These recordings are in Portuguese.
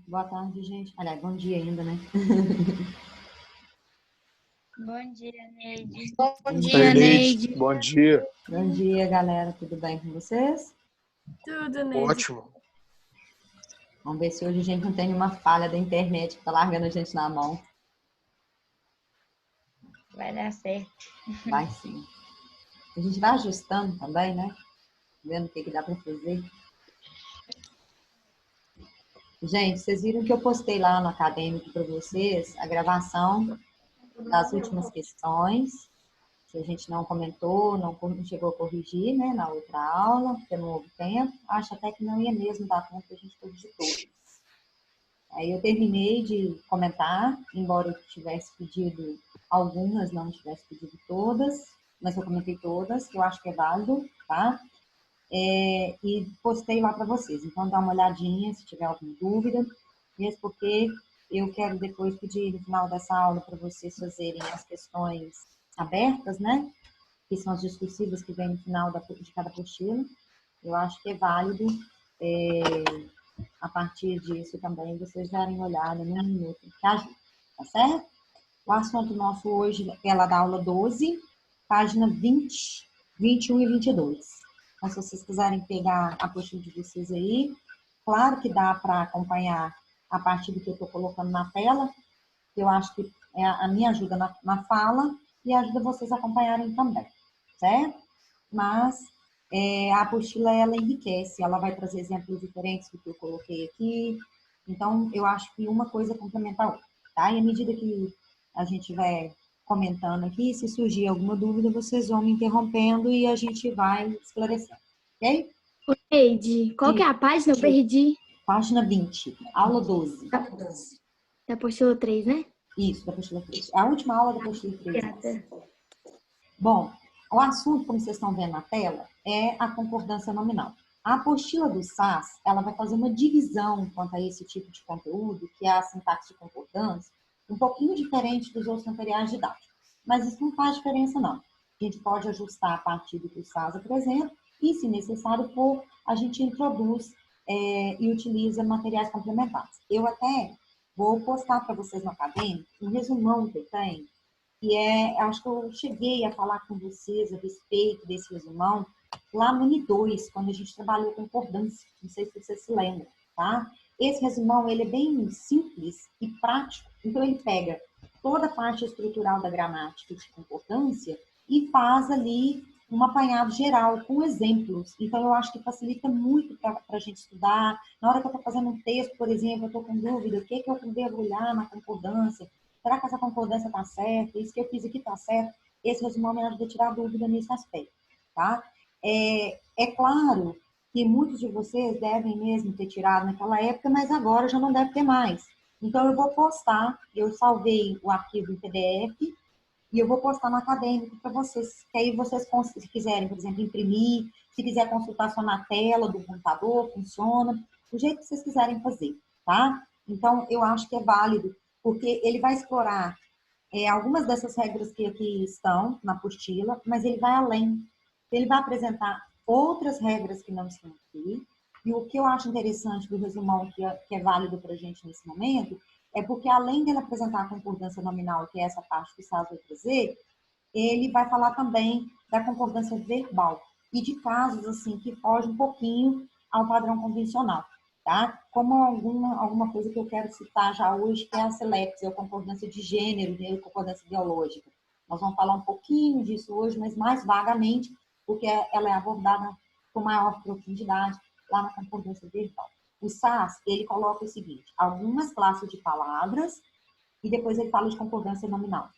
Boa tarde, gente. Aliás, bom dia ainda, né? Bom dia, Neide. Bom dia, Neide. Bom dia. Bom dia, galera. Tudo bem com vocês? Tudo, Neide. Ótimo. Vamos ver se hoje a gente não tem uma falha da internet que tá largando a gente na mão. Vai dar certo. Vai sim. A gente vai ajustando também, né? Vendo o que dá para fazer. Gente, vocês viram que eu postei lá no Acadêmico para vocês a gravação das últimas questões, que a gente não comentou, não chegou a corrigir, né, na outra aula, porque não houve tempo. Acho até que não ia mesmo dar tempo que a gente corrigir todas. Aí eu terminei de comentar, embora eu tivesse pedido algumas, não tivesse pedido todas, mas eu comentei todas, que eu acho que é válido, tá? E postei lá para vocês. Então, dá uma olhadinha se tiver alguma dúvida, mesmo porque eu quero depois pedir no final dessa aula para vocês fazerem as questões abertas, né? Que são as discursivas que vem no final de cada apostila. Eu acho que é válido, a partir disso também, vocês darem uma olhada num minuto, que ajuda, tá certo? O assunto nosso hoje é lá da aula 12, página 20, 21 e 22. Então, se vocês quiserem pegar a apostila de vocês aí, claro que dá para acompanhar a partir do que eu estou colocando na tela, que eu acho que é a minha ajuda na fala e ajuda vocês a acompanharem também, certo? Mas a apostila, ela enriquece, ela vai trazer exemplos diferentes do que eu coloquei aqui. Então, eu acho que uma coisa complementa a outra, tá? E à medida que a gente vai comentando aqui, se surgir alguma dúvida, vocês vão me interrompendo e a gente vai esclarecendo, ok? Neide, qual que é a página? Eu perdi. Página 20, aula 12. Da apostila 3, né? Isso, da apostila 3. É a última aula da apostila 3. Obrigada. Bom, o assunto, como vocês estão vendo na tela, é a concordância nominal. A apostila do SAS, ela vai fazer uma divisão quanto a esse tipo de conteúdo, que é a sintaxe de concordância, um pouquinho diferente dos outros materiais didáticos. Mas isso não faz diferença, não. A gente pode ajustar a partir do que o SAS apresenta e, se necessário for, a gente introduz e utiliza materiais complementares. Eu até vou postar para vocês no Acadêmico um resumão que eu tenho, que acho que eu cheguei a falar com vocês a respeito desse resumão lá no Uni2, quando a gente trabalhou com concordância, não sei se vocês se lembram, tá? Esse resumão, ele é bem simples e prático, então ele pega toda a parte estrutural da gramática de concordância e faz ali um apanhado geral, com exemplos. Então, eu acho que facilita muito para a gente estudar. Na hora que eu estou fazendo um texto, por exemplo, eu estou com dúvida, o que eu devo olhar na concordância? Será que essa concordância está certa? Isso que eu fiz aqui está certo? Esse resumão me ajuda a tirar dúvida nesse aspecto, tá? É claro que muitos de vocês devem mesmo ter tirado naquela época, mas agora já não deve ter mais. Então, eu vou postar, eu salvei o arquivo em PDF e eu vou postar no Acadêmico para vocês, que aí vocês, se quiserem, por exemplo, imprimir, se quiser consultar só na tela do computador, funciona, do jeito que vocês quiserem fazer, tá? Então, eu acho que é válido, porque ele vai explorar algumas dessas regras que aqui estão na apostila, mas ele vai além. Ele vai apresentar outras regras que não estão aqui, e o que eu acho interessante do resumão, que é válido para a gente nesse momento, é porque além dele apresentar a concordância nominal, que é essa parte que o Sás vai trazer, ele vai falar também da concordância verbal e de casos assim que fogem um pouquinho ao padrão convencional, tá? Como alguma coisa que eu quero citar já hoje, que é a CELEPS, a concordância de gênero e a concordância biológica. Nós vamos falar um pouquinho disso hoje, mas mais vagamente, porque ela é abordada com maior profundidade lá na concordância verbal. O SAS, ele coloca o seguinte, algumas classes de palavras e depois ele fala de concordância nominal.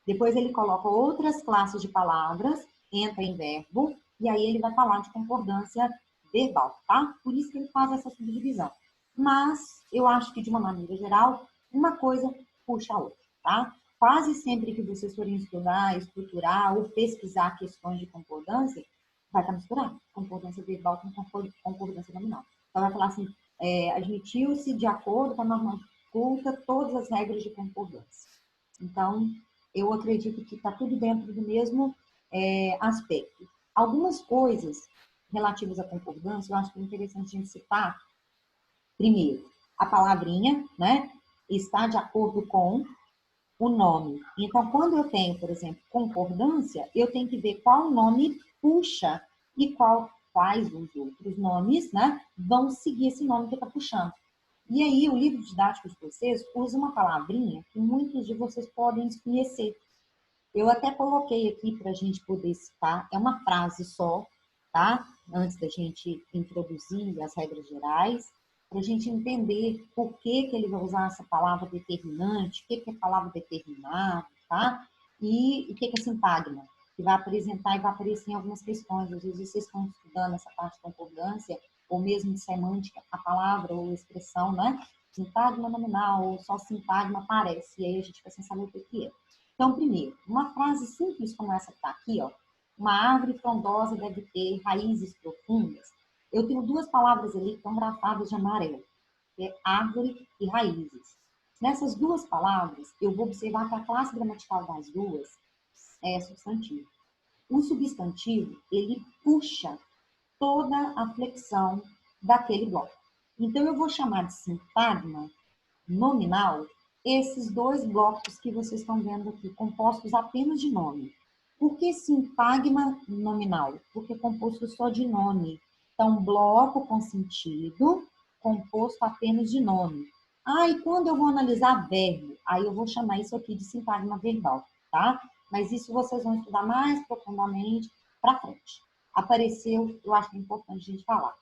Depois ele coloca outras classes de palavras, entra em verbo, e aí ele vai falar de concordância verbal, tá? Por isso que ele faz essa subdivisão. Mas eu acho que, de uma maneira geral, uma coisa puxa a outra, tá? Quase sempre que vocês forem estudar, estruturar ou pesquisar questões de concordância, vai estar misturado concordância verbal com concordância nominal. Então, vai falar assim, admitiu-se de acordo com a norma culta todas as regras de concordância. Então, eu acredito que está tudo dentro do mesmo aspecto. Algumas coisas relativas à concordância, eu acho que é interessante a gente citar, Primeiro, a palavrinha, né, está de acordo com o nome. Então, quando eu tenho, por exemplo, concordância, eu tenho que ver qual nome puxa e quais os outros nomes, né, vão seguir esse nome que está puxando. E aí, o livro didático de vocês usa uma palavrinha que muitos de vocês podem desconhecer. Eu até coloquei aqui para a gente poder citar, é uma frase só, tá? Antes da gente introduzir as regras gerais, para a gente entender por que ele vai usar essa palavra determinante, o que é a palavra determinado, tá? E o que é sintagma, que vai apresentar e vai aparecer em algumas questões. Às vezes vocês estão estudando essa parte de concordância, ou mesmo de semântica, a palavra ou a expressão, né? Sintagma nominal, ou só sintagma aparece, e aí a gente fica sem saber o que é. Então, primeiro, uma frase simples como essa que está aqui, ó. Uma árvore frondosa deve ter raízes profundas. Eu tenho duas palavras ali que estão grafadas de amarelo, que é árvore e raízes. Nessas duas palavras, eu vou observar que a classe gramatical das duas é substantivo. O substantivo, ele puxa toda a flexão daquele bloco. Então, eu vou chamar de sintagma nominal esses dois blocos que vocês estão vendo aqui, compostos apenas de nome. Por que sintagma nominal? Porque é composto só de nome. Então, bloco com sentido, composto apenas de nome. Ah, e quando eu vou analisar verbo? Aí eu vou chamar isso aqui de sintagma verbal, tá? Mas isso vocês vão estudar mais profundamente para frente. Apareceu, eu acho que é importante a gente falar.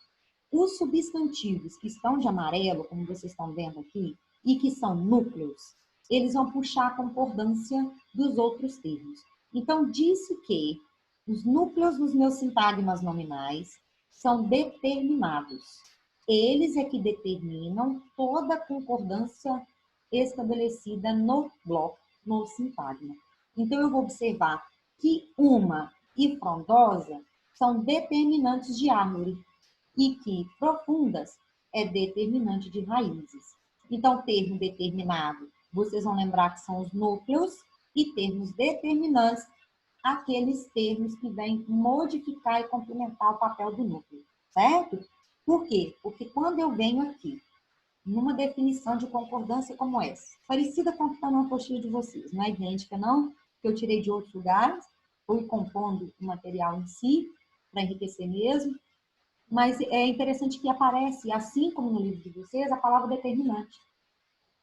Os substantivos que estão de amarelo, como vocês estão vendo aqui, e que são núcleos, eles vão puxar a concordância dos outros termos. Então, disse que os núcleos dos meus sintagmas nominais são determinados. Eles é que determinam toda a concordância estabelecida no bloco, no sintagma. Então, eu vou observar que uma e frondosa são determinantes de árvore e que profundas é determinante de raízes. Então, termo determinado, vocês vão lembrar que são os núcleos, e termos determinantes, aqueles termos que vêm modificar e complementar o papel do núcleo, certo? Por quê? Porque quando eu venho aqui, numa definição de concordância como essa, parecida com o que está na apostila de vocês, não é idêntica não, que eu tirei de outros lugares, fui compondo o material em si, para enriquecer mesmo, mas é interessante que aparece, assim como no livro de vocês, a palavra determinante.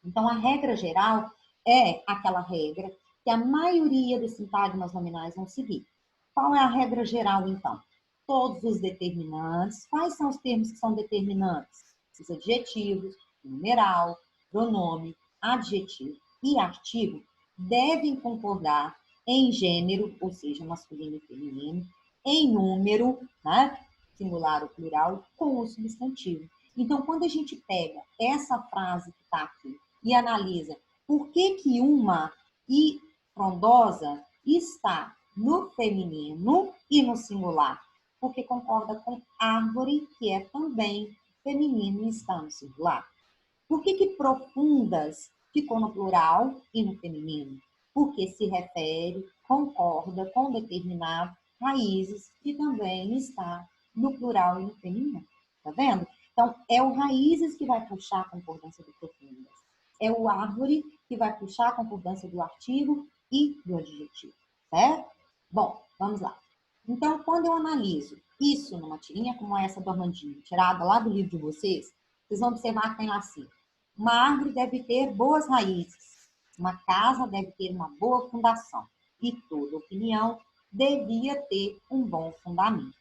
Então, a regra geral é aquela regra que a maioria dos sintagmas nominais vão seguir. Qual é a regra geral, então? Todos os determinantes. Quais são os termos que são determinantes? Os adjetivos, numeral, pronome, adjetivo e artigo devem concordar em gênero, ou seja, masculino e feminino, em número, né? Singular ou plural, com o substantivo. Então, quando a gente pega essa frase que está aqui e analisa por que uma e frondosa está no feminino e no singular, porque concorda com árvore, que é também feminino e está no singular. Por que profundas ficou no plural e no feminino? Porque se refere, concorda com determinado raízes, que também está no plural e no feminino. Tá vendo? Então, é o raízes que vai puxar a concordância do profundas. É o árvore que vai puxar a concordância do artigo e do adjetivo, certo? Bom, vamos lá. Então, quando eu analiso isso numa tirinha como essa do Armandinho, tirada lá do livro de vocês, vocês vão observar que tem lá assim: uma árvore deve ter boas raízes, uma casa deve ter uma boa fundação, e toda opinião devia ter um bom fundamento.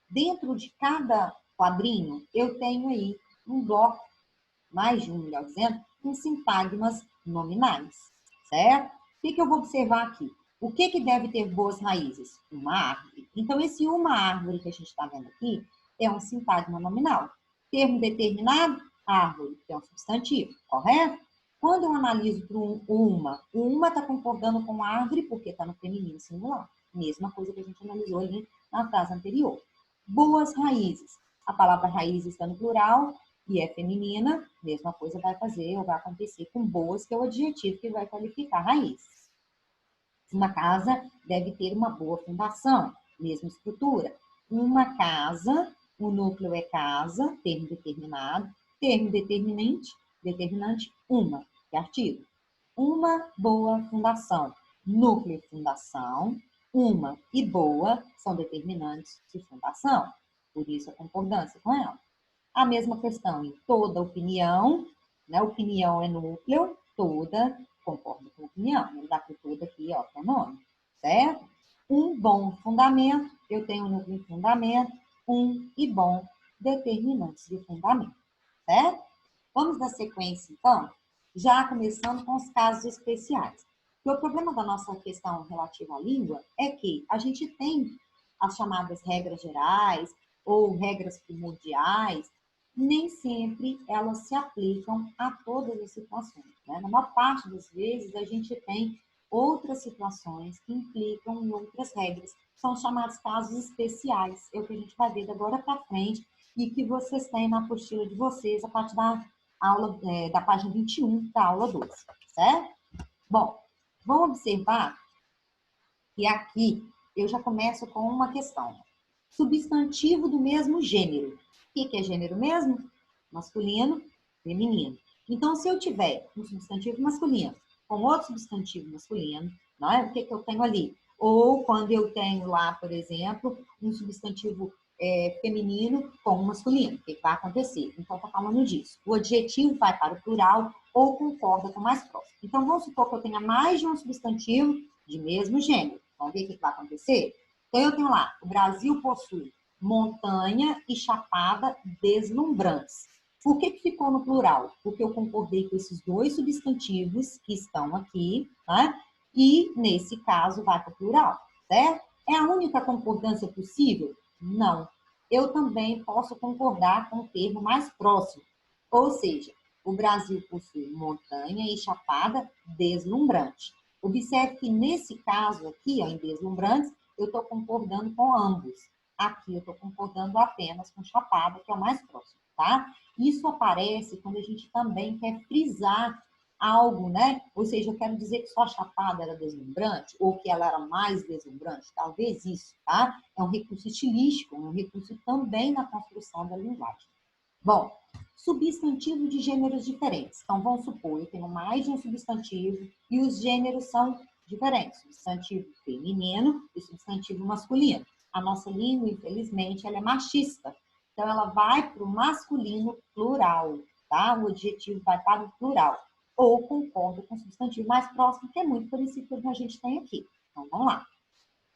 Dentro de cada quadrinho, eu tenho aí um bloco, mais de um, melhor dizendo, com sintagmas nominais, certo? O que eu vou observar aqui? O que deve ter boas raízes? Uma árvore. Então, esse uma árvore que a gente está vendo aqui é um sintagma nominal. Termo determinado, árvore, que é um substantivo, correto? Quando eu analiso para o uma está concordando com árvore porque está no feminino singular. Mesma coisa que a gente analisou ali na frase anterior. Boas raízes. A palavra raiz está no plural e é feminina, mesma coisa vai fazer ou vai acontecer com boas, que é o adjetivo que vai qualificar raiz. Uma casa deve ter uma boa fundação, mesma estrutura. Uma casa, o núcleo é casa, termo determinado, Termo determinante, uma, que é artigo. Uma boa fundação. Núcleo e fundação, uma e boa são determinantes de fundação. Por isso a concordância com ela. A mesma questão em toda opinião, né? Opinião é núcleo, toda concorda com opinião. Vou dar para toda aqui, ó, que é o nome, certo? Um bom fundamento, eu tenho um núcleo e fundamento, um e bom determinantes de fundamento, certo? Vamos dar sequência, então, já começando com os casos especiais. Porque o problema da nossa questão relativa à língua é que a gente tem as chamadas regras gerais ou regras primordiais, nem sempre elas se aplicam a todas as situações, né? Na maior parte das vezes, a gente tem outras situações que implicam em outras regras. São chamados casos especiais. É o que a gente vai ver de agora para frente e que vocês têm na apostila de vocês a partir da aula, da página 21 da aula 12, certo? Bom, vamos observar que aqui eu já começo com uma questão. Substantivo do mesmo gênero. O que é gênero mesmo? Masculino, feminino. Então, se eu tiver um substantivo masculino com outro substantivo masculino, não é? O que eu tenho ali? Ou quando eu tenho lá, por exemplo, um substantivo feminino com um masculino. O que vai acontecer? Então, está falando disso. O adjetivo vai para o plural ou concorda com o mais próximo. Então, vamos supor que eu tenha mais de um substantivo de mesmo gênero. Vamos ver o que vai acontecer? Então, eu tenho lá, o Brasil possui montanha e chapada deslumbrantes. Por que ficou no plural? Porque eu concordei com esses dois substantivos que estão aqui, né? E, nesse caso, vai para o plural, certo? É a única concordância possível? Não. Eu também posso concordar com o termo mais próximo. Ou seja, o Brasil possui montanha e chapada deslumbrante. Observe que, nesse caso aqui, ó, em deslumbrantes, eu estou concordando com ambos. Aqui eu estou concordando apenas com chapada, que é o mais próximo, tá? Isso aparece quando a gente também quer frisar algo, né? Ou seja, eu quero dizer que só a chapada era deslumbrante, ou que ela era mais deslumbrante, talvez isso, tá? É um recurso estilístico, um recurso também na construção da linguagem. Bom, substantivo de gêneros diferentes. Então, vamos supor, eu tenho mais de um substantivo e os gêneros são diferentes. Substantivo feminino e substantivo masculino. A nossa língua, infelizmente, ela é machista. Então, ela vai para o masculino plural, tá? O adjetivo vai para o plural. Ou concordo com o substantivo mais próximo, que é muito parecido com o que a gente tem aqui. Então, vamos lá.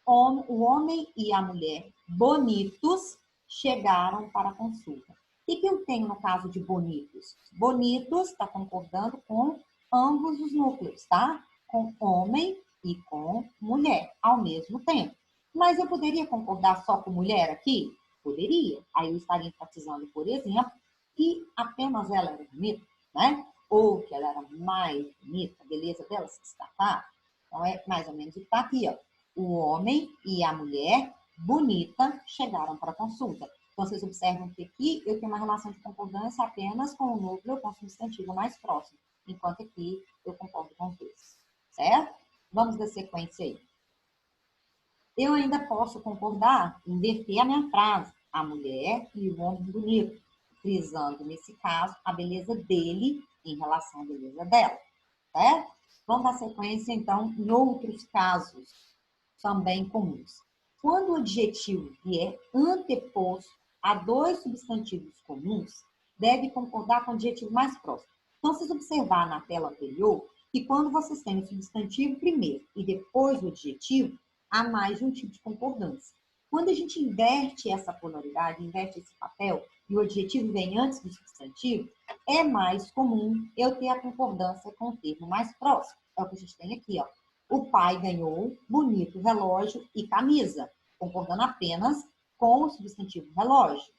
O homem e a mulher bonitos chegaram para a consulta. O que eu tenho no caso de bonitos? Bonitos está concordando com ambos os núcleos, tá? Com homem e com mulher, ao mesmo tempo. Mas eu poderia concordar só com mulher aqui? Poderia. Aí eu estaria enfatizando, por exemplo, que apenas ela era bonita, né? Ou que ela era mais bonita, a beleza dela se destacar. Então, é mais ou menos o que está aqui, ó. O homem e a mulher bonita chegaram para a consulta. Então, vocês observam que aqui eu tenho uma relação de concordância apenas com o núcleo, com o substantivo mais próximo, enquanto aqui eu concordo com os dois, certo? Vamos dar sequência aí. Eu ainda posso concordar, inverter a minha frase, a mulher e o homem bonito, frisando, nesse caso, a beleza dele em relação à beleza dela, certo? Vamos dar sequência, então, em outros casos também comuns. Quando o adjetivo vier anteposto a dois substantivos comuns, deve concordar com o adjetivo mais próximo. Então, vocês observaram na tela anterior que quando vocês têm o substantivo primeiro e depois o adjetivo, há mais de um tipo de concordância. Quando a gente inverte essa polaridade, inverte esse papel, e o adjetivo vem antes do substantivo, é mais comum eu ter a concordância com o termo mais próximo. É o que a gente tem aqui, ó. O pai ganhou bonito relógio e camisa, concordando apenas com o substantivo relógio.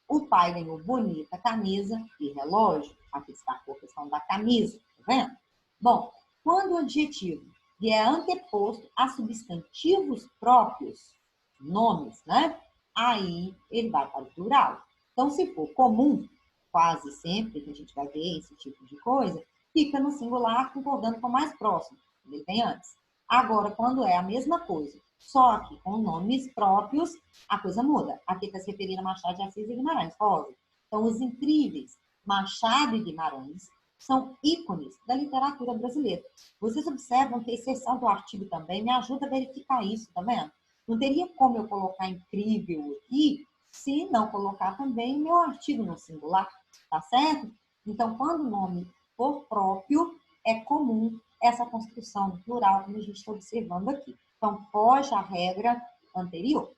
O pai ganhou bonita camisa e relógio. Aqui está a questão da camisa, tá vendo? Bom, quando o adjetivo vier anteposto a substantivos próprios, nomes, né? Aí ele vai para o plural. Então, se for comum, quase sempre que a gente vai ver esse tipo de coisa, fica no singular concordando com o mais próximo. Ele vem antes. Agora, quando é a mesma coisa, só que com nomes próprios, a coisa muda. Aqui está se referindo a Machado de Assis e Guimarães Rosa. Então, os incríveis Machado e Guimarães são ícones da literatura brasileira. Vocês observam que a inserção do artigo também me ajuda a verificar isso, tá vendo? Não teria como eu colocar incrível aqui se não colocar também meu artigo no singular, tá certo? Então, quando o nome for próprio, é comum essa construção no plural, como a gente está observando aqui. Então, foge à regra anterior.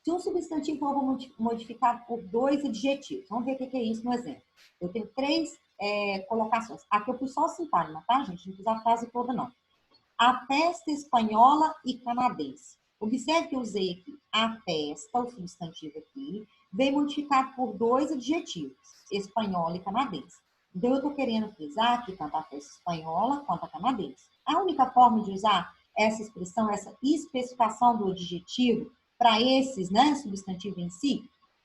Se um substantivo for modificado por 2 adjetivos, vamos ver o que é isso no exemplo. Eu tenho 3 colocações. Aqui eu pus só sintagma, tá, gente? Não pus a frase toda, não. A festa espanhola e canadense. Observe que eu usei aqui a festa, o substantivo aqui, vem modificado por 2 adjetivos, espanhola e canadense. Então, eu estou querendo frisar aqui tanto a festa espanhola quanto a canadense. A única forma de usar essa expressão, essa especificação do adjetivo para esses, né, substantivo em si?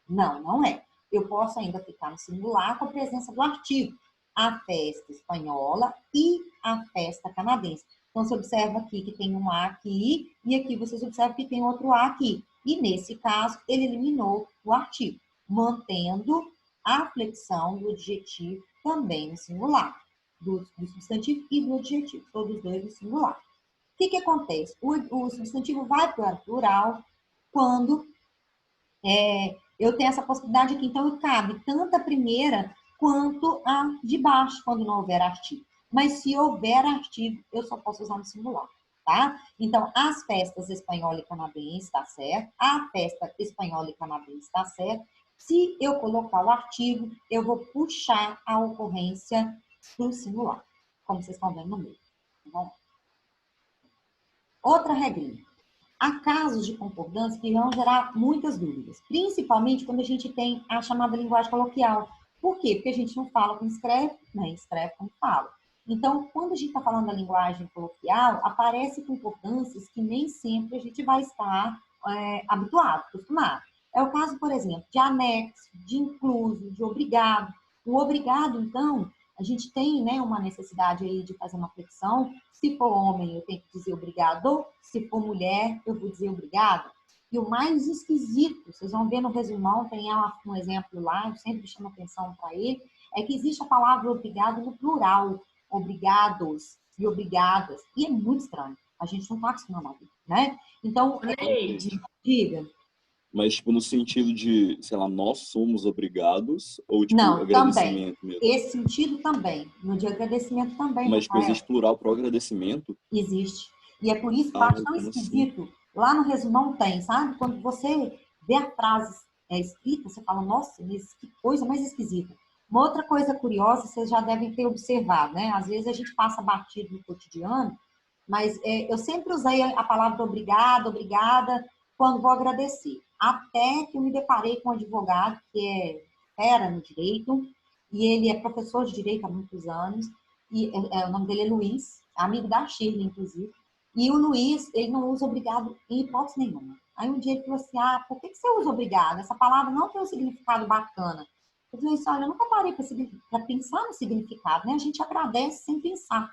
Não, não é. Eu posso ainda ficar no singular com a presença do artigo. A festa espanhola e a festa canadense. Então, você observa aqui que tem um A aqui, e aqui vocês observam que tem outro A aqui. E, nesse caso, ele eliminou o artigo, mantendo a flexão do adjetivo também no singular, do substantivo e do adjetivo, todos os dois no singular. O que acontece? O substantivo vai para o plural quando eu tenho essa possibilidade aqui. Então, cabe tanto a primeira quanto a de baixo, quando não houver artigo. Mas se houver artigo, eu só posso usar no singular, tá? Então, as festas espanhola e canadense, tá certo? A festa espanhola e canadense, tá certo? Se eu colocar o artigo, eu vou puxar a ocorrência para o singular, como vocês estão vendo no meio. Tá bom? Outra regrinha. Há casos de concordância que vão gerar muitas dúvidas, principalmente quando a gente tem a chamada linguagem coloquial. Por quê? Porque a gente não fala como escreve, né? Escreve como fala. Então, quando a gente está falando da linguagem coloquial, aparecem concordâncias que nem sempre a gente vai estar habituado, acostumado. É o caso, por exemplo, de anexo, de incluso, de obrigado. O obrigado, então, a gente tem, né, uma necessidade aí de fazer uma flexão. Se for homem, eu tenho que dizer obrigado. Se for mulher, eu vou dizer obrigada. E o mais esquisito, vocês vão ver no resumão, tem um exemplo lá, eu sempre chamo atenção para ele, é que existe a palavra obrigado no plural. Obrigados e obrigadas. E é muito estranho. A gente não está acostumado a ver, né? Então, diga. Mas, tipo, no sentido de, sei lá, nós somos obrigados, ou, tipo, não, agradecimento também. mesmo? Esse sentido também. No de agradecimento também. Mas, tipo, existe plural para o agradecimento? Existe. E é por isso que eu acho tão esquisito. Assim? Lá no resumão tem, sabe? Quando você vê a frase escrita, você fala, nossa, mas que coisa mais esquisita. Uma outra coisa curiosa, vocês já devem ter observado, né? Às vezes a gente passa batido no cotidiano, mas eu sempre usei a palavra obrigada, obrigada, quando vou agradecer. Até que eu me deparei com um advogado que é fera no direito, e ele é professor de direito há muitos anos, e o nome dele é Luiz, amigo da Shirley, inclusive. E o Luiz, ele não usa obrigado em hipótese nenhuma. Aí um dia ele falou assim, por que você usa obrigado? Essa palavra não tem um significado bacana. Eu falei assim, olha, eu nunca parei para pensar no significado, né? A gente agradece sem pensar.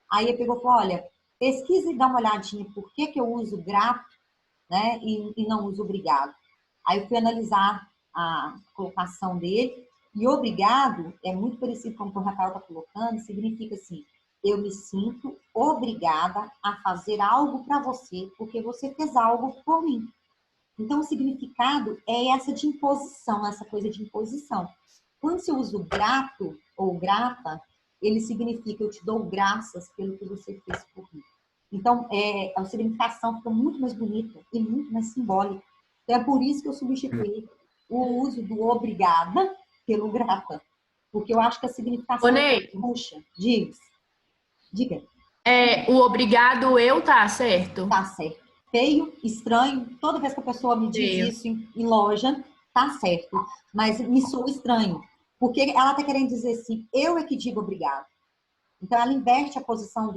Aí ele pegou e falou, olha, pesquisa e dá uma olhadinha por que eu uso grato, né? E não uso obrigado. Aí eu fui analisar a colocação dele, e obrigado é muito parecido com o que o Rafael está colocando, significa assim, eu me sinto obrigada a fazer algo para você, porque você fez algo por mim. Então, o significado é essa de imposição, essa coisa de imposição. Quando se usa o grato ou grata, ele significa eu te dou graças pelo que você fez por mim. Então, a significação fica muito mais bonita e muito mais simbólica. Então, é por isso que eu substituí o uso do obrigada pelo grata. Porque eu acho que a significação puxa. Diga. O obrigado eu tá certo? Tá certo. Feio, estranho, toda vez que a pessoa me diz isso em loja, tá certo. Mas me soa estranho. Porque ela tá querendo dizer assim, eu é que digo obrigado. Então, ela inverte a posição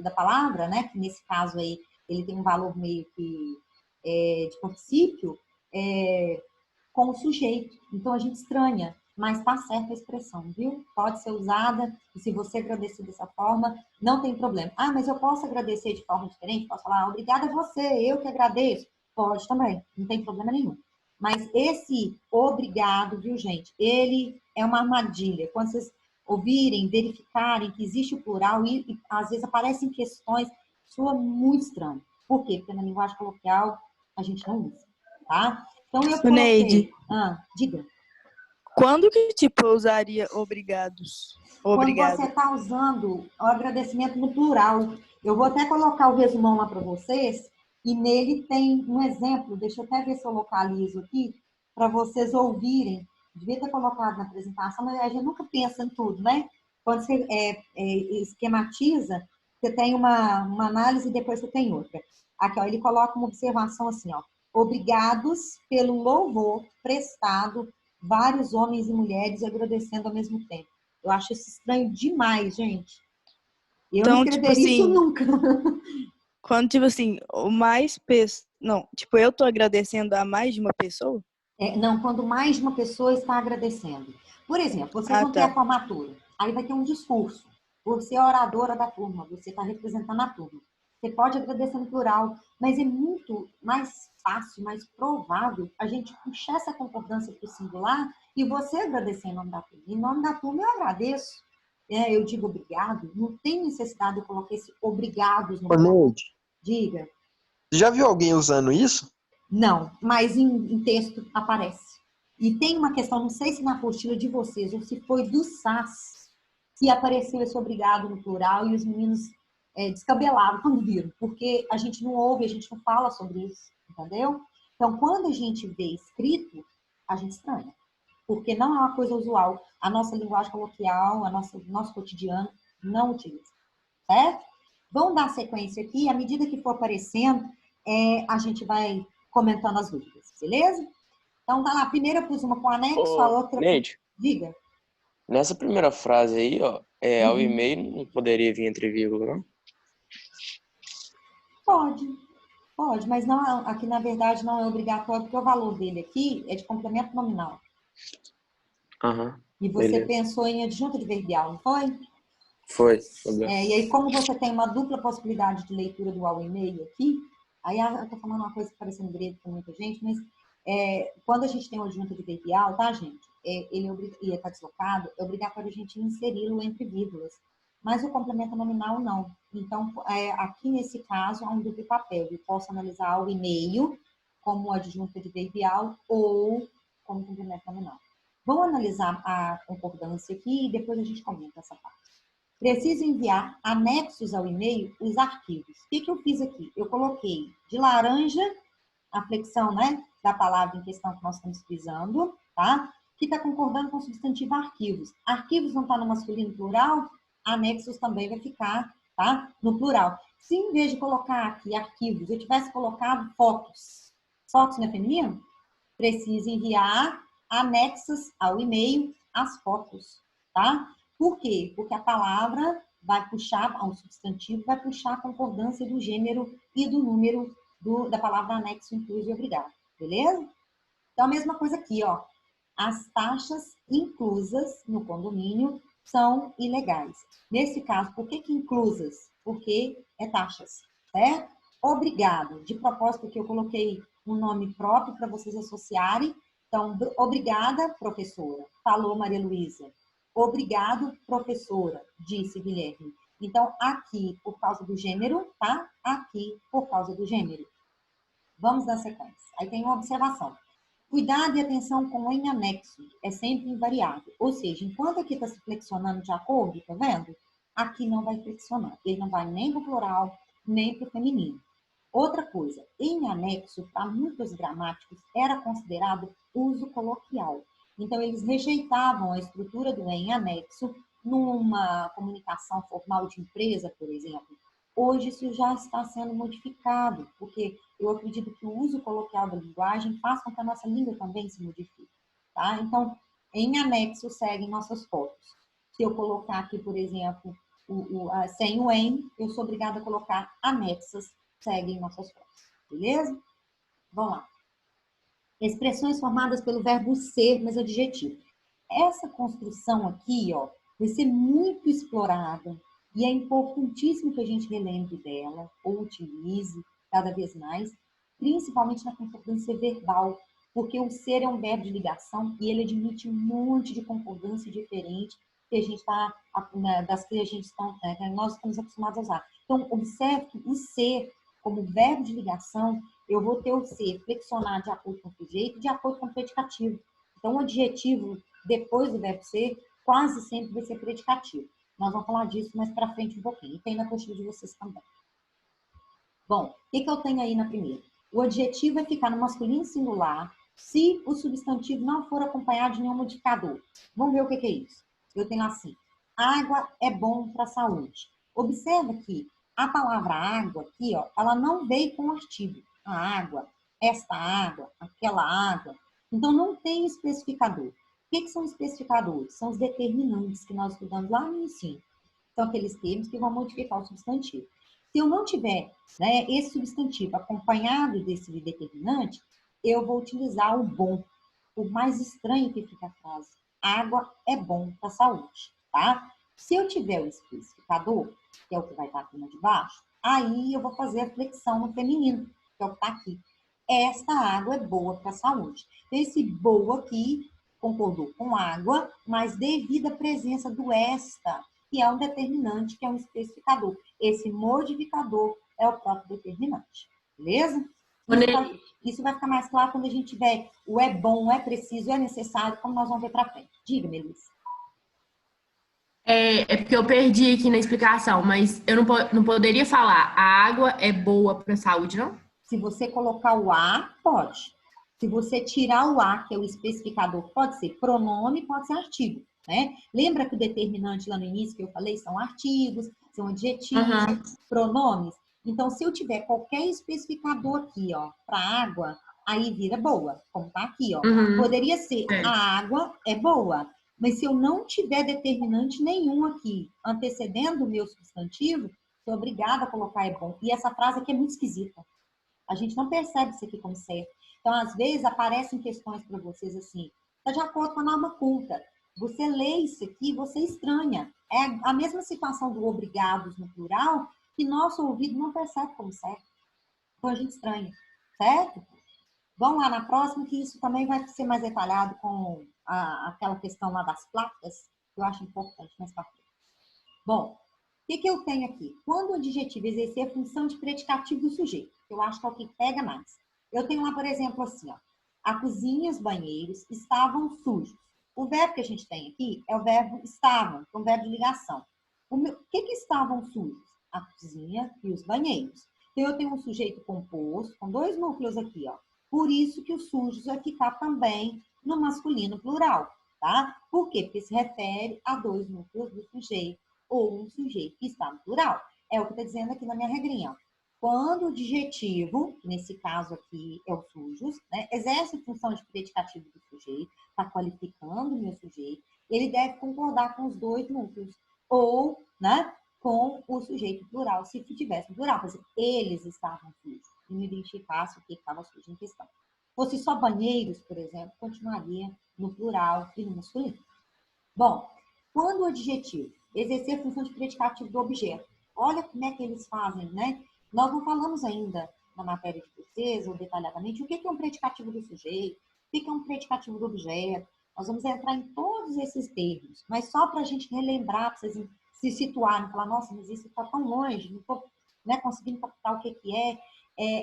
da palavra, né? Que nesse caso aí, ele tem um valor meio que de particípio, com o sujeito. Então, a gente estranha, mas tá certa a expressão, viu? Pode ser usada, e se você agradecer dessa forma, não tem problema. Mas eu posso agradecer de forma diferente? Posso falar, obrigada a você, eu que agradeço? Pode também, não tem problema nenhum. Mas esse obrigado, viu, gente? Ele é uma armadilha. Quando vocês ouvirem, verificarem que existe o plural e às vezes aparecem questões, soa muito estranho. Por quê? Porque na linguagem coloquial a gente não usa, tá? Então eu coloquei... Neide, diga. quando que tipo eu usaria obrigados? Quando Obrigado. você está usando o agradecimento no plural. Eu vou até colocar o resumão lá para vocês, e nele tem um exemplo, deixa eu até ver se eu localizo aqui, para vocês ouvirem. Devia ter colocado na apresentação, mas a gente nunca pensa em tudo, né? Quando você esquematiza, você tem uma análise e depois você tem outra. Aqui, ó, ele coloca uma observação assim, ó. Obrigados pelo louvor prestado, vários homens e mulheres agradecendo ao mesmo tempo. Eu acho isso estranho demais, gente. Eu Então, não tipo escreveria isso assim, nunca. quando, tipo assim, o mais pessoas. Não, tipo, eu tô agradecendo a mais de uma pessoa? Não, quando mais de uma pessoa está agradecendo. Por exemplo, vocês vão ter a Tá. formatura. Aí vai ter um discurso. Você é a oradora da turma, você está representando a turma. Você pode agradecer no plural, mas é muito mais fácil, mais provável a gente puxar essa concordância para o singular e você agradecer em nome da turma. Em nome da turma eu agradeço. Eu digo obrigado. Não tem necessidade de eu colocar esse obrigados no Ô, plural. Neide, Diga. já viu alguém usando isso? Não, mas em texto aparece. E tem uma questão, não sei se na apostila de vocês ou se foi do SAS que apareceu esse obrigado no plural e os meninos descabelaram quando viram, porque a gente não ouve, a gente não fala sobre isso, entendeu? Então, quando a gente vê escrito, a gente estranha, porque não é uma coisa usual. A nossa linguagem coloquial, nosso cotidiano não utiliza, certo? Vamos dar sequência aqui, à medida que for aparecendo, a gente vai comentando as dúvidas, beleza? Então, tá lá, a primeira eu pus uma com anexo, a outra... Neide, Diga. nessa primeira frase aí, ó, ao e-mail não poderia vir entre vírgula, não? Pode, mas não, aqui na verdade não é obrigatório, porque o valor dele aqui é de complemento nominal. Aham, E você beleza. pensou em adjunta adverbial, não foi? Foi. E aí, como você tem uma dupla possibilidade de leitura do ao e-mail aqui, aí eu tô falando uma coisa que parece um grego com muita gente, mas quando a gente tem uma adjunta adverbial, tá, gente? Ele está deslocado, é obrigatório a gente inseri-lo entre vírgulas. Mas o complemento nominal, não. Então, aqui nesse caso, há um duplo papel. Eu posso analisar o e-mail como adjunta adverbial ou como complemento nominal. Vamos analisar a concordância aqui e depois a gente comenta essa parte. Preciso enviar anexos ao e-mail os arquivos. O que eu fiz aqui? Eu coloquei de laranja a flexão, né, da palavra em questão que nós estamos frisando, tá? Que está concordando com o substantivo arquivos. Arquivos não está no masculino plural, anexos também vai ficar, tá? No plural. Se em vez de colocar aqui arquivos, eu tivesse colocado fotos não é feminino? Preciso enviar anexos ao e-mail as fotos, tá? Por quê? Porque a palavra vai puxar, um substantivo vai puxar a concordância do gênero e do número da palavra anexo, incluso e obrigado, beleza? Então, a mesma coisa aqui, ó. As taxas inclusas no condomínio são ilegais. Nesse caso, por que inclusas? Porque é taxas, certo? Obrigado. De propósito que eu coloquei um nome próprio para vocês associarem. Então, obrigada, professora. Falou Maria Luísa. Obrigado, professora, disse Guilherme. Então, aqui por causa do gênero, tá? Aqui por causa do gênero. Vamos na sequência. Aí tem uma observação. Cuidado e atenção com o em anexo. É sempre invariável. Ou seja, enquanto aqui está se flexionando de acordo, tá vendo? Aqui não vai flexionar. Ele não vai nem para o plural, nem para o feminino. Outra coisa, em anexo, para muitos gramáticos, era considerado uso coloquial. Então, eles rejeitavam a estrutura do em anexo numa comunicação formal de empresa, por exemplo. Hoje, isso já está sendo modificado, porque eu acredito que o uso coloquial da linguagem faz com que a nossa língua também se modifique. Tá? Então, em anexo, seguem nossas fotos. Se eu colocar aqui, por exemplo, sem o em, eu sou obrigada a colocar anexas, seguem nossas fotos. Beleza? Vamos lá. Expressões formadas pelo verbo ser, mas adjetivo. Essa construção aqui, ó, vai ser muito explorada e é importantíssimo que a gente relembre dela ou utilize cada vez mais, principalmente na concordância verbal, porque o ser é um verbo de ligação e ele admite um monte de concordância diferente que a gente está, das que a gente está, nós estamos acostumados a usar. Então, observe que o ser, como verbo de ligação, eu vou ter o ser flexionado de acordo com o sujeito, de acordo com o predicativo. Então, o adjetivo depois do verbo ser quase sempre vai ser predicativo. Nós vamos falar disso mais para frente um pouquinho. E tem na apostila de vocês também. Bom, o que eu tenho aí na primeira? O adjetivo vai ficar no masculino singular se o substantivo não for acompanhado de nenhum modificador. Vamos ver o que é isso. Eu tenho assim, água é bom para a saúde. Observa que a palavra água aqui, ó, ela não veio com artigo. A água, esta água, aquela água. Então, não tem especificador. O que são especificadores? São os determinantes que nós estudamos lá no ensino. São aqueles termos que vão modificar o substantivo. Se eu não tiver, né, esse substantivo acompanhado desse determinante, eu vou utilizar o bom. Por mais estranho que fique a frase, água é bom para a saúde, tá? Se eu tiver o especificador, que é o que vai estar aqui de baixo, aí eu vou fazer a flexão no feminino, que é o que está aqui. Esta água é boa para a saúde. Esse boa aqui concordou com água, mas devido à presença do esta, que é um determinante, que é um especificador. Esse modificador é o próprio determinante. Beleza? Isso vai ficar mais claro quando a gente tiver o é bom, é preciso, é necessário, como nós vamos ver para frente. Diga, Melissa. É porque eu perdi aqui na explicação, mas eu não poderia falar a água é boa para a saúde, não? Se você colocar o a, pode. Se você tirar o a, que é o especificador, pode ser pronome, pode ser artigo, né? Lembra que o determinante lá no início que eu falei são artigos, são adjetivos, pronomes? Então, se eu tiver qualquer especificador aqui, ó, para água, aí vira boa, como tá aqui, ó. Poderia ser a água é boa, mas se eu não tiver determinante nenhum aqui antecedendo o meu substantivo, sou obrigada a colocar é bom. E essa frase aqui é muito esquisita. A gente não percebe isso aqui como certo. Então, às vezes, aparecem questões para vocês assim, está de acordo com a norma culta. Você lê isso aqui, você estranha. É a mesma situação do obrigados no plural, que nosso ouvido não percebe como certo. Então, a gente estranha, certo? Vamos lá na próxima, que isso também vai ser mais detalhado com aquela questão lá das placas, que eu acho importante mais para frente. Bom, o que eu tenho aqui? Quando o adjetivo exercer a função de predicativo do sujeito, que eu acho que é o que pega mais. Eu tenho lá, por exemplo, assim, ó, a cozinha e os banheiros estavam sujos. O verbo que a gente tem aqui é o verbo estavam, que é um verbo de ligação. O que estavam sujos? A cozinha e os banheiros. Então, eu tenho um sujeito composto, com dois núcleos aqui, ó. Por isso que os sujos vai ficar também no masculino plural, tá? Por quê? Porque se refere a dois núcleos do sujeito ou um sujeito que está no plural. É o que está dizendo aqui na minha regrinha, ó. Quando o adjetivo, nesse caso aqui é o sujos, né, exerce função de predicativo do sujeito, está qualificando o meu sujeito, ele deve concordar com os dois núcleos, ou, né, com o sujeito plural, se tivesse plural, por exemplo, eles estavam sujos, e me identificasse o que estava sujo em questão. Fosse só banheiros, por exemplo, continuaria no plural e no masculino. Bom, quando o adjetivo exercer a função de predicativo do objeto, olha como é que eles fazem, né? Nós não falamos ainda na matéria de vocês, ou detalhadamente, o que é um predicativo do sujeito, o que é um predicativo do objeto. Nós vamos entrar em todos esses termos, mas só para a gente relembrar, para vocês se situarem, falar, nossa, mas isso está tão longe, não estou, né, conseguindo captar o que é.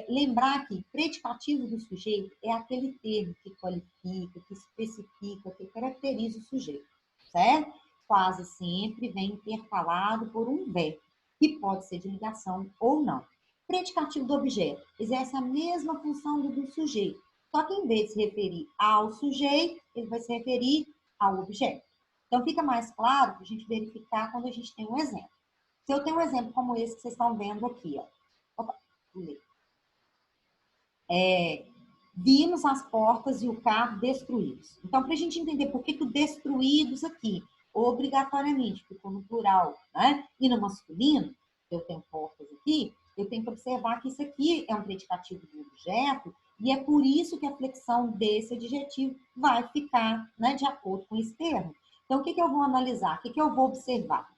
Lembrar que predicativo do sujeito é aquele termo que qualifica, que especifica, que caracteriza o sujeito, certo? Quase sempre vem intercalado por um verbo, que pode ser de ligação ou não. Predicativo do objeto exerce a mesma função do sujeito, só que em vez de se referir ao sujeito, ele vai se referir ao objeto. Então, fica mais claro para a gente verificar quando a gente tem um exemplo. Se eu tenho um exemplo como esse que vocês estão vendo aqui, ó. Opa, vimos as portas e o carro destruídos. Então, para a gente entender por que o destruídos aqui, obrigatoriamente, ficou no plural, né? E no masculino, eu tenho portas aqui, eu tenho que observar que isso aqui é um predicativo do objeto, e é por isso que a flexão desse adjetivo vai ficar, né, de acordo com esse termo. Então, o que eu vou analisar? O que eu vou observar?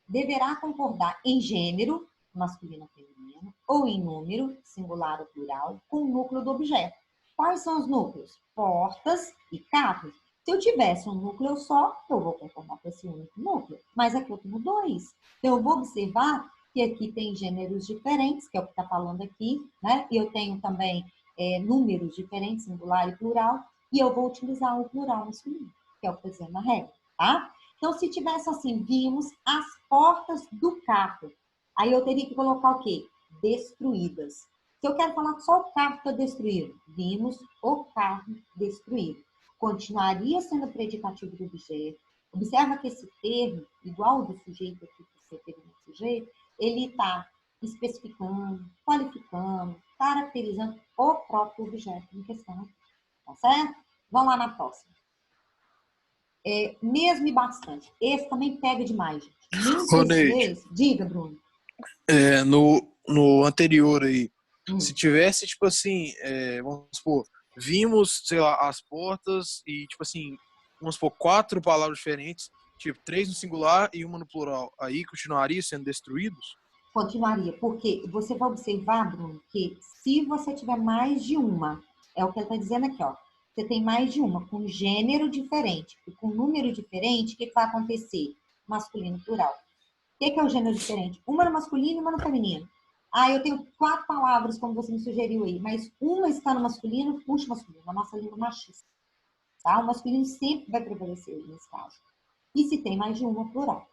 Deverá concordar em gênero, masculino ou feminino, ou em número, singular ou plural, com o núcleo do objeto. Quais são os núcleos? Portas e carros. Se eu tivesse um núcleo só, eu vou concordar com esse único núcleo. Mas aqui eu tenho dois. Então, eu vou observar que aqui tem gêneros diferentes, que é o que está falando aqui, né? E eu tenho também números diferentes, singular e plural, e eu vou utilizar o plural masculino, que é o que eu estou dizendo na regra, tá? Então, se tivesse assim, vimos as portas do carro, aí eu teria que colocar o quê? Destruídas. Se eu quero falar que só o carro está destruído, vimos o carro destruído. Continuaria sendo predicativo do objeto. Observa que esse termo, igual ao do sujeito aqui que você teve no sujeito, ele está especificando, qualificando, caracterizando o próprio objeto em questão. Tá certo? Vamos lá na próxima. Mesmo e bastante. Esse também pega demais, gente. Muitas vezes... Diga, Bruno. No anterior aí, se tivesse, tipo assim, vamos supor, vimos, sei lá, as portas e, tipo assim, vamos supor, 4 palavras diferentes, tipo, 3 no singular e uma no plural, aí continuaria sendo destruídos? Continuaria, porque você vai observar, Bruno, que se você tiver mais de uma, é o que ele está dizendo aqui, ó, você tem mais de uma, com gênero diferente e com número diferente, o que vai acontecer? Masculino, plural. O que é o gênero diferente? Uma no masculino e uma no feminino. Eu tenho 4 palavras, como você me sugeriu aí, mas uma está no masculino, puxa o masculino, na nossa língua machista. Tá? O masculino sempre vai prevalecer nesse caso. E se tem mais de uma, plural.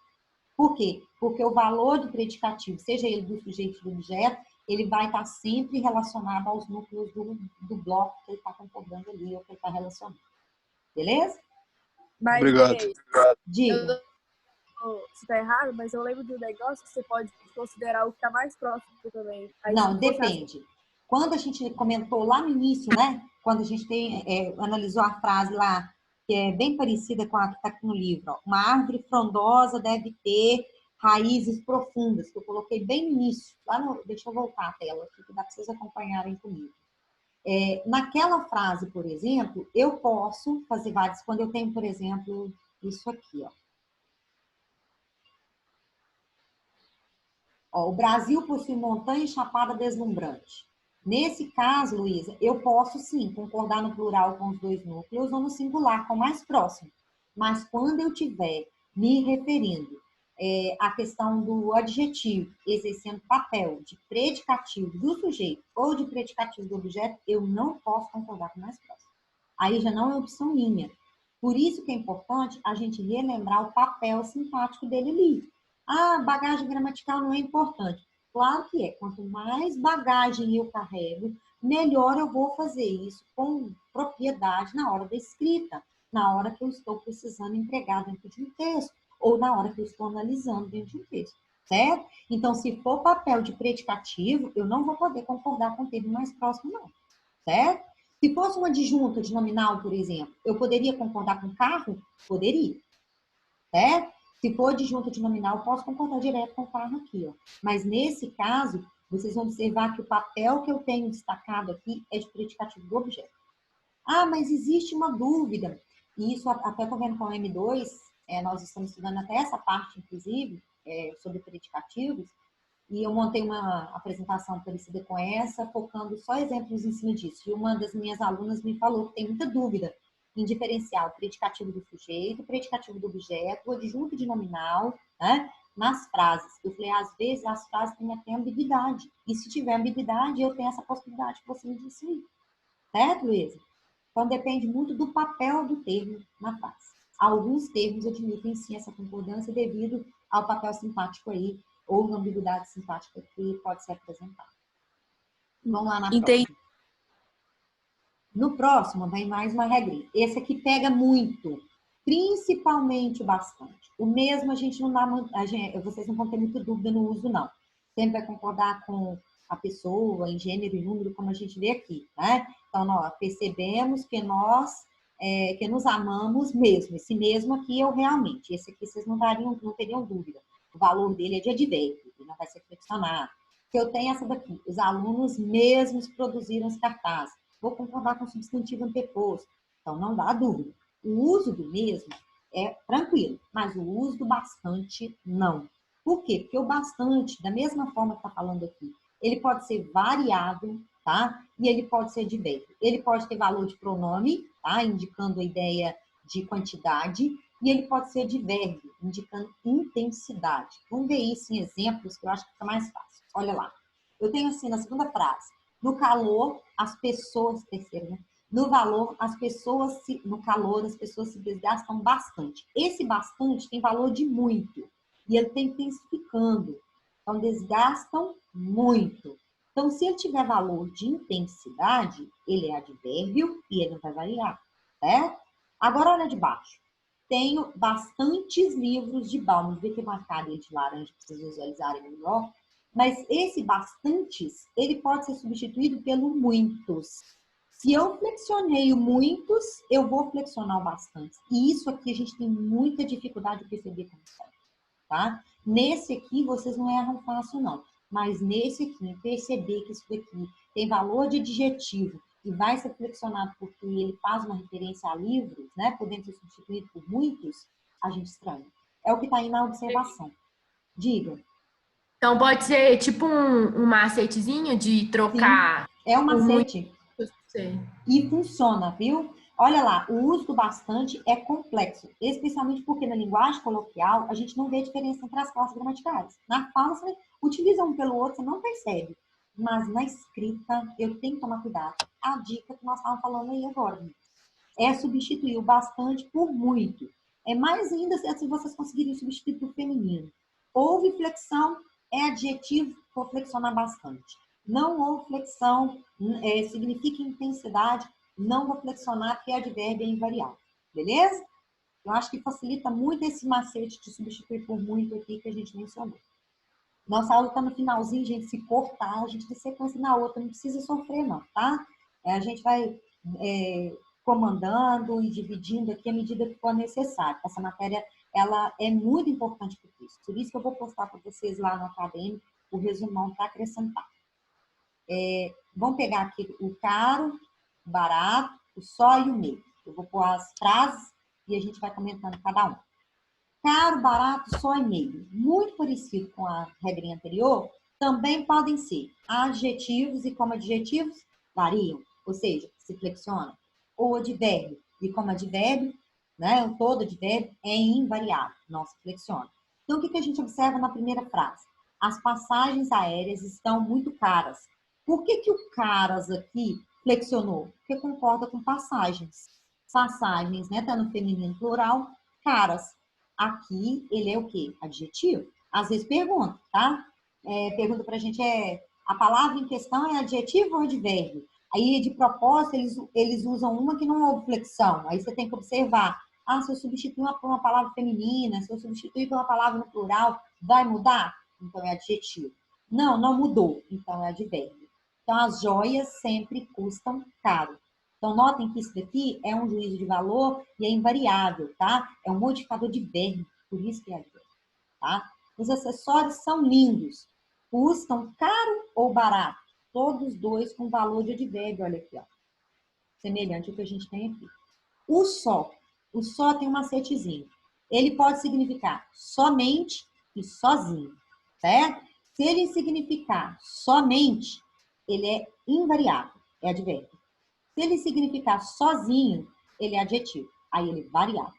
Por quê? Porque o valor do predicativo, seja ele do sujeito ou do objeto, ele vai estar sempre relacionado aos núcleos do bloco que ele está concordando ali, ou que ele está relacionando. Beleza? Mas, Obrigado. Diga. Você tá errado, mas eu lembro do negócio que você pode considerar o que está mais próximo também. Aí, não, depende. Quando a gente comentou lá no início, né? Quando a gente analisou a frase lá, que é bem parecida com a que está aqui no livro. Ó. Uma árvore frondosa deve ter raízes profundas, que eu coloquei bem no início. Deixa eu voltar a tela aqui, que dá para vocês acompanharem comigo. Naquela frase, por exemplo, eu posso fazer várias... Quando eu tenho, por exemplo, isso aqui, ó. O Brasil possui montanha e chapada deslumbrante. Nesse caso, Luísa, eu posso sim concordar no plural com os 2 núcleos ou no singular com o mais próximo. Mas quando eu estiver me referindo à questão do adjetivo exercendo papel de predicativo do sujeito ou de predicativo do objeto, eu não posso concordar com o mais próximo. Aí já não é opção minha. Por isso que é importante a gente relembrar o papel sintático dele ali. Bagagem gramatical não é importante. Claro que é. Quanto mais bagagem eu carrego, melhor eu vou fazer isso com propriedade na hora da escrita, na hora que eu estou precisando entregar dentro de um texto, ou na hora que eu estou analisando dentro de um texto, certo? Então, se for papel de predicativo, eu não vou poder concordar com o termo mais próximo, não, certo? Se fosse uma adjunta de nominal, por exemplo, eu poderia concordar com carro? Poderia, certo? Se for adjunta de nominal, eu posso concordar direto com o carro aqui, ó. Mas nesse caso, vocês vão observar que o papel que eu tenho destacado aqui é de predicativo do objeto. Mas existe uma dúvida, e isso até estou vendo com o M2, nós estamos estudando até essa parte, inclusive, sobre predicativos, e eu montei uma apresentação parecida com essa, focando só exemplos em cima disso. E uma das minhas alunas me falou que tem muita dúvida em diferenciar o predicativo do sujeito, o predicativo do objeto, o adjunto de nominal, né, nas frases. Eu falei, às vezes as frases têm até ambiguidade. E se tiver ambiguidade, eu tenho essa possibilidade que você me disse aí. Certo, Luísa? Então, depende muito do papel do termo na frase. Alguns termos admitem sim essa concordância devido ao papel sintático aí, ou na ambiguidade sintática que pode ser apresentada. Vamos lá na próxima. No próximo, vem mais uma regrinha. Esse aqui pega muito, principalmente bastante. O mesmo a gente não dá, vocês não vão ter muita dúvida no uso, não. Sempre vai concordar com a pessoa, em gênero e número, como a gente vê aqui, né? Então, nós percebemos que nós, que nos amamos mesmo. Esse mesmo aqui é o realmente. Esse aqui vocês não teriam dúvida. O valor dele é de advérbio, ele não vai ser flexionado. Se eu tenho essa daqui, os alunos mesmos produziram os cartazes. Vou concordar com o substantivo anteposto. Então, não dá dúvida. O uso do mesmo é tranquilo, mas o uso do bastante, não. Por quê? Porque o bastante, da mesma forma que está falando aqui, ele pode ser variado, tá? E ele pode ser advérbio. Ele pode ter valor de pronome, tá? Indicando a ideia de quantidade. E ele pode ser advérbio, indicando intensidade. Vamos ver isso em exemplos, que eu acho que fica mais fácil. Olha lá. Eu tenho assim, na segunda frase. No calor, as pessoas... Terceiro, né? No calor, as pessoas se desgastam bastante. Esse bastante tem valor de muito. E ele está intensificando. Então, desgastam muito. Então, se ele tiver valor de intensidade, ele é advérbio e ele não vai variar, certo? Agora, olha de baixo. Tenho bastantes livros de Bauman. Vê que marcado ele de laranja para vocês visualizarem melhor. Mas esse bastantes, ele pode ser substituído pelo muitos. Se eu flexionei o muitos, eu vou flexionar o bastantes. E isso aqui a gente tem muita dificuldade de perceber como é, tá? Nesse aqui, vocês não erram fácil, não. Mas nesse aqui, perceber que isso aqui tem valor de adjetivo e vai ser flexionado porque ele faz uma referência a livros, né? Podendo ser substituído por muitos, a gente estranha. É o que está aí na observação. Diga. Então pode ser tipo um macetezinho de trocar. Sim, é um macete. Sei. E funciona, viu? Olha lá, o uso do bastante é complexo, especialmente porque na linguagem coloquial a gente não vê diferença entre as classes gramaticais. Na fala, você utiliza um pelo outro, você não percebe. Mas na escrita, eu tenho que tomar cuidado. A dica que nós estávamos falando aí agora, é substituir o bastante por muito. É mais ainda se vocês conseguirem substituir por feminino. Houve flexão, é adjetivo, vou flexionar bastante. Não houve flexão, significa intensidade, não vou flexionar porque advérbio é invariável. Beleza? Eu acho que facilita muito esse macete de substituir por muito aqui que a gente mencionou. Nossa aula está no finalzinho, gente. Se cortar, a gente tem sequência na outra. Não precisa sofrer, não, tá? A gente vai comandando e dividindo aqui à medida que for necessário. Essa matéria, ela é muito importante para isso. Por isso que eu vou postar para vocês lá no acadêmico o resumão para acrescentar. Vamos pegar aqui o caro, o barato, o só e o meio. Eu vou pôr as frases e a gente vai comentando cada um. Caro, barato, só e meio. Muito parecido com a regrinha anterior, também podem ser adjetivos e como adjetivos variam, ou seja, se flexionam. Ou advérbio e como advérbio, né, o todo advérbio é invariável, não se flexiona. Então, o que a gente observa na primeira frase? As passagens aéreas estão muito caras. Por que o caras aqui flexionou? Porque concorda com passagens. Passagens, né? Tá no feminino plural, caras. Aqui, ele é o quê? Adjetivo. Às vezes pergunta, tá? Pergunta pra gente, a palavra em questão é adjetivo ou advérbio? Aí, de propósito, eles usam uma que não houve flexão. Aí você tem que observar. Se eu substituir uma palavra feminina, se eu substituir por uma palavra no plural, vai mudar? Então, é adjetivo. Não mudou. Então, é advérbio. Então, as joias sempre custam caro. Então, notem que isso daqui é um juízo de valor e é invariável, tá? É um modificador de verbo, por isso que é advérbio, tá? Os acessórios são lindos. Custam caro ou barato? Todos dois com valor de advérbio, olha aqui, ó. Semelhante ao que a gente tem aqui. O só tem um macetezinho. Ele pode significar somente e sozinho, certo? Se ele significar somente, ele é invariável, é advérbio. Se ele significar sozinho, ele é adjetivo. Aí ele é variável.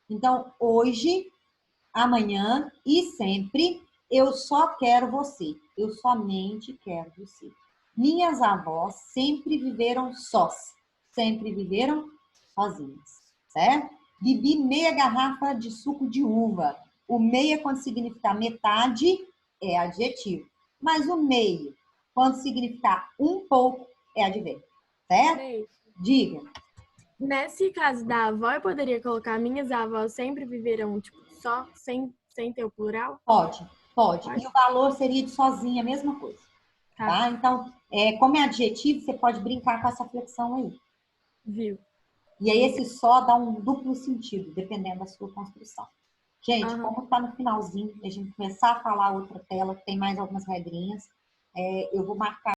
Então, hoje, amanhã e sempre, eu só quero você. Eu somente quero você. Minhas avós sempre viveram sós. Sempre viveram sozinhas. Certo? Bebi meia garrafa de suco de uva. O meia, quando significar metade, é adjetivo. Mas o meio, quando significar um pouco, é advérbio. Certo? Diga. Nesse caso da avó, eu poderia colocar minhas avós sempre viveram, tipo, só, sem ter o plural? Pode. E o valor seria de sozinha, a mesma coisa. Tá? Então, como é adjetivo, você pode brincar com essa flexão aí. Viu? E aí, esse só dá um duplo sentido, dependendo da sua construção. Gente, como tá no finalzinho, a gente começar a falar outra tela, que tem mais algumas regrinhas, eu vou marcar